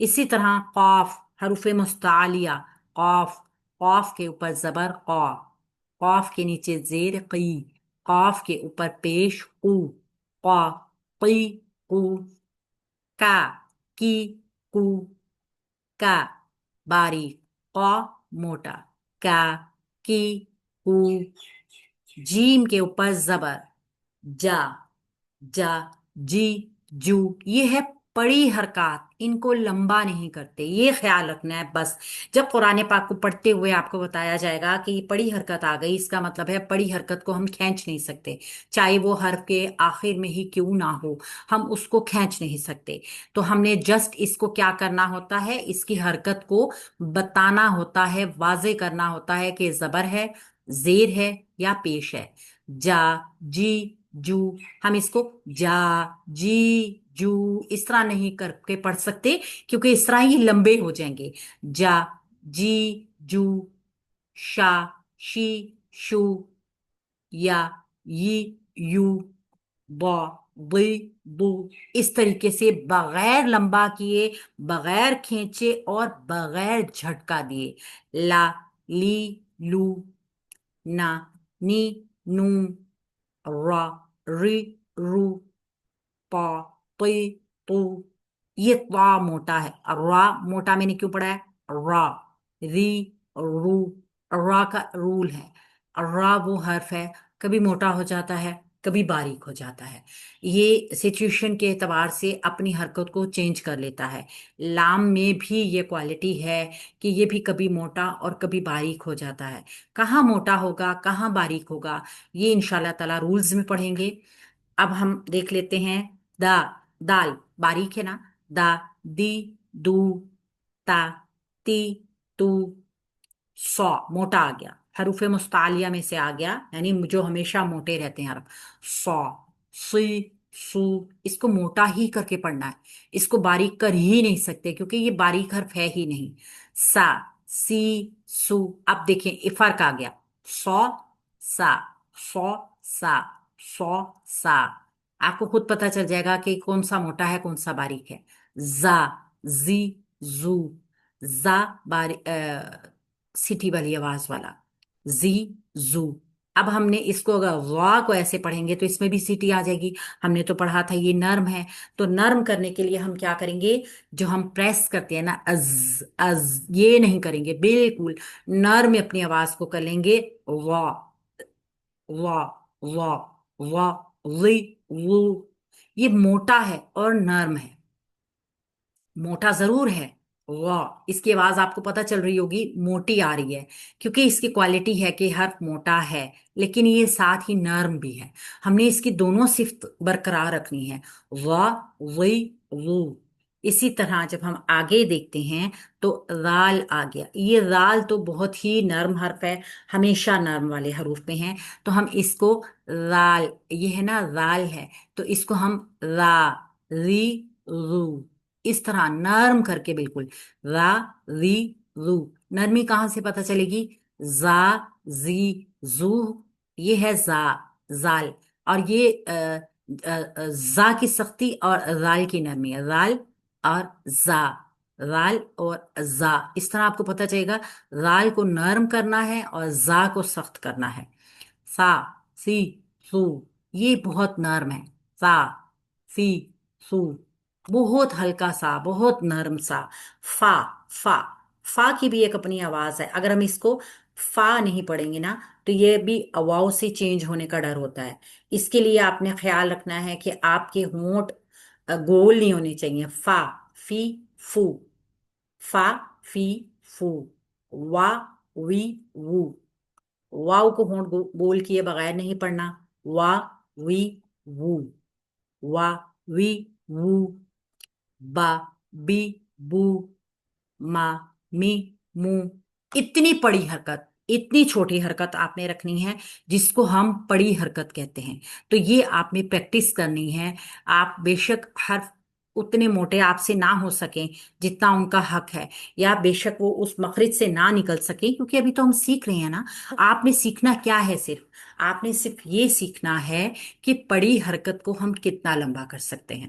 اسی طرح قاف حروف مستعلیہ، قاف، قاف کے اوپر زبر قا، قاف کے نیچے زیر قی، قاف کے اوپر پیش قو، قا، قی، قو، کا، کی، کو، کا، باریک، قا موٹا، کا، کی، کو، جیم کے اوپر زبر جا، جا، جی، جو، یہ ہے پڑی حرکات، ان کو لمبا نہیں کرتے، یہ خیال رکھنا ہے بس۔ جب قرآن پاک کو پڑھتے ہوئے آپ کو بتایا جائے گا کہ یہ پڑی حرکت آ گئی، اس کا مطلب ہے پڑی حرکت کو ہم کھینچ نہیں سکتے، چاہے وہ حرف کے آخر میں ہی کیوں نہ ہو، ہم اس کو کھینچ نہیں سکتے۔ تو ہم نے جسٹ اس کو کیا کرنا ہوتا ہے، اس کی حرکت کو بتانا ہوتا ہے، واضح کرنا ہوتا ہے کہ زبر ہے، زیر ہے یا پیش ہے۔ جا، جی، جو، ہم اس کو جا، جی، جو اس طرح نہیں کر کے پڑھ سکتے، کیونکہ اس طرح ہی لمبے ہو جائیں گے۔ جا، جی، جو، شا، شی، شو، یا، ی، یو، با، بی، بو، اس طریقے سے بغیر لمبا کیے، بغیر کھینچے اور بغیر جھٹکا دیے۔ لا، لی، لو، نا، نی، نو، را، ری، رو، پا، پی، پو، یہ طا موٹا ہے، را موٹا میں نے کیوں پڑھا ہے، را، ری، رو، را کا رول ہے، را وہ حرف ہے کبھی موٹا ہو جاتا ہے کبھی باریک ہو جاتا ہے، یہ سچویشن کے اعتبار سے اپنی حرکت کو چینج کر لیتا ہے۔ لام میں بھی یہ کوالٹی ہے کہ یہ بھی کبھی موٹا اور کبھی باریک ہو جاتا ہے، کہاں موٹا ہوگا کہاں باریک ہوگا یہ انشاءاللہ تعالی رولز میں پڑھیں گے۔ اب ہم دیکھ لیتے ہیں دا، دال باریک ہے نا، دا، دی، دو، تا، تی، تو، سو موٹا آ گیا، حروف مستعلیہ میں سے آ گیا، یعنی جو ہمیشہ موٹے رہتے ہیں حرف، سو، سی، سو، اس کو موٹا ہی کر کے پڑھنا ہے، اس کو باریک کر ہی نہیں سکتے کیونکہ یہ باریک حرف ہے ہی نہیں۔ سا، سی، سو، اب دیکھیں یہ فرق آ گیا، سو، سا، سو، سا، سو، سا، آپ کو خود پتہ چل جائے گا کہ کون سا موٹا ہے کون سا باریک ہے۔ زا، زی، زو، زا سیٹی والی آواز والا، زی، زو۔ اب ہم نے اس کو اگر وا کو ایسے پڑھیں گے تو اس میں بھی سیٹی آ جائے گی، ہم نے تو پڑھا تھا یہ نرم ہے، تو نرم کرنے کے لیے ہم کیا کریں گے، جو ہم پریس کرتے ہیں نا از، از یہ نہیں کریں گے، بالکل نرم اپنی آواز کو کر لیں گے، وا، وا، وا، وا، وی، وو، یہ موٹا ہے اور نرم ہے، موٹا ضرور ہے، واہ اس کی آواز آپ کو پتہ چل رہی ہوگی موٹی آ رہی ہے، کیونکہ اس کی کوالٹی ہے کہ حرف موٹا ہے لیکن یہ ساتھ ہی نرم بھی ہے، ہم نے اس کی دونوں صفت برقرار رکھنی ہے، واہ، وی، وو۔ اسی طرح جب ہم آگے دیکھتے ہیں تو رال آ گیا، یہ رال تو بہت ہی نرم حرف ہے، ہمیشہ نرم والے حروف میں ہیں، تو ہم اس کو رال، یہ ہے نا رال ہے تو اس کو ہم را، ری، رو، اس طرح نرم کر کے بالکل، را، ری، رو، نرمی کہاں سے پتہ چلے گی، زا، زی، زو، یہ ہے زا، زال، اور یہ زا کی سختی اور رال کی نرمی ہے، رال اور زا، رال اور زا، اس طرح آپ کو پتہ چلے گا رال کو نرم کرنا ہے اور زا کو سخت کرنا ہے۔ سا، سی، سو، یہ بہت نرم ہے، سا، سی، سو، بہت ہلکا سا، بہت نرم سا۔ فا، فا، فا کی بھی ایک اپنی آواز ہے، اگر ہم اس کو فا نہیں پڑھیں گے نا تو یہ بھی واؤ سے چینج ہونے کا ڈر ہوتا ہے، اس کے لیے آپ نے خیال رکھنا ہے کہ آپ کے ہونٹ گول نہیں ہونے چاہیے، فا، فی، فو، فا، فی، فو، وا، وی، وو، واؤ کو ہونٹ گول کیے بغیر نہیں پڑھنا، وا، وی، وو، وا، وی، وو، با، بی، بو، ما، می، مو، اتنی پڑی حرکت، اتنی چھوٹی حرکت آپ نے رکھنی ہے جس کو ہم پڑی حرکت کہتے ہیں، تو یہ آپ نے پریکٹس کرنی ہے۔ آپ بے شک حرف اتنے موٹے آپ سے نہ ہو سکیں جتنا ان کا حق ہے، یا بے شک وہ اس مخرج سے نہ نکل سکیں، کیونکہ ابھی تو ہم سیکھ رہے ہیں نا، آپ نے سیکھنا کیا ہے، صرف آپ نے صرف یہ سیکھنا ہے کہ پڑی حرکت کو ہم کتنا لمبا کر سکتے ہیں۔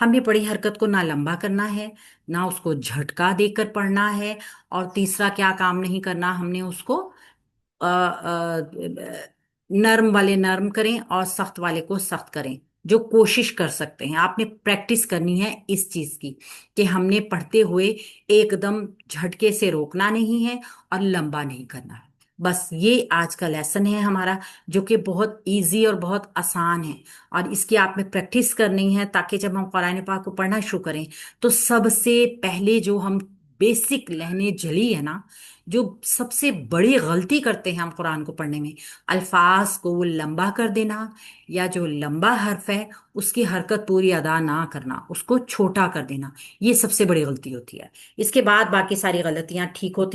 ہم نے پڑی حرکت کو نہ لمبا کرنا ہے، نہ اس کو جھٹکا دے کر پڑھنا ہے، اور تیسرا کیا کام نہیں کرنا، ہم نے اس کو نرم والے نرم کریں اور سخت والے کو سخت کریں، جو کوشش کر سکتے ہیں۔ آپ نے پریکٹس کرنی ہے اس چیز کی کہ ہم نے پڑھتے ہوئے ایک دم جھٹکے سے روکنا نہیں ہے اور لمبا نہیں کرنا ہے۔ بس یہ آج کا لیسن ہے ہمارا، جو کہ بہت ایزی اور بہت آسان ہے، اور اس کی آپ نے پریکٹس کرنی ہے تاکہ جب ہم قرآن پاک کو پڑھنا شروع کریں تو سب سے پہلے جو ہم بیسک لہنے جلی ہے نا، جو سب سے بڑی غلطی کرتے ہیں ہم قرآن کو پڑھنے میں، الفاظ کو وہ لمبا کر دینا، یا جو لمبا حرف ہے اس کی حرکت پوری ادا نہ کرنا، اس کو چھوٹا کر دینا، یہ سب سے بڑی غلطی ہوتی ہے۔ اس کے بعد باقی ساری غلطیاں ٹھیک ہوتی ہیں۔